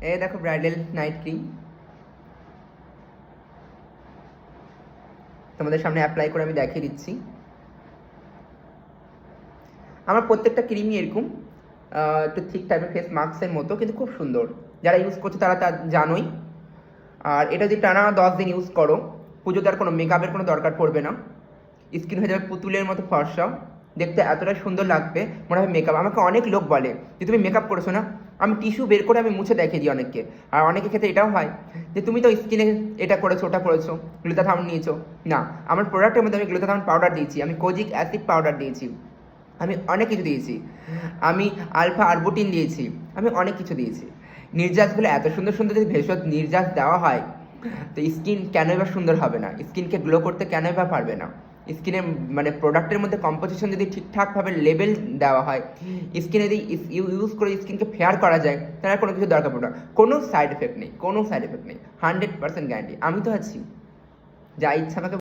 এই দেখো bridal night cream তোমাদের সামনে অ্যাপ্লাই করে আমি দেখিয়ে দিচ্ছি। আমার প্রত্যেকটা ক্রিমই এরকম একটু থিক টাইপের ফেস মাস্কের মতো, কিন্তু খুব সুন্দর। যারা ইউজ করছে তারা তা জানোই। আর এটা যদি টানা 10 দিন ইউজ করো, পুজোতে আর কোনো মেকআপের কোনো দরকার পড়বে না। স্কিন হয়ে যাবে পুতুলের মতো ফর্সা, দেখতে এতটা সুন্দর লাগবে মনে হয় মেকআপ। আমাকে অনেক লোক বলে যে তুমি মেকআপ করেছো না, আমি টিস্যু বের করে আমি মুছে দেখিয়ে দিই অনেককে। আর অনেকের ক্ষেত্রে এটাও হয় যে তুমি তো স্কিনে এটা করেছো ওটা করেছো, গ্লুটাথায়ন নিয়েছো। না, আমার প্রোডাক্টের মধ্যে আমি গ্লুটাথায়ন পাউডার দিয়েছি, আমি কোজিক অ্যাসিড পাউডার দিয়েছি, আমি অনেক কিছু দিয়েছি, আমি আলফা আরবুটিন দিয়েছি, আমি অনেক কিছু দিয়েছি। নির্যাসগুলো এত সুন্দর সুন্দর যদি ভেষজ নির্যাস দেওয়া হয়, তো স্কিন কেনই বা সুন্দর হবে না? স্কিনকে গ্লো করতে কেনই বা পারবে না? স্কিনের মানে প্রোডাক্টের মধ্যে কম্পোজিশন যদি ঠিকঠাকভাবে লেভেল দেওয়া হয়, স্কিনে যদি ইউজ করে স্কিনকে ফেয়ার করা যায়, তাহলে কোনো কিছু দরকার পড়বে না। কোনো সাইড এফেক্ট নেই, কোনো সাইড এফেক্ট নেই, 100% গ্যারান্টি। আমি তো আছি, যা ইচ্ছা আমাকে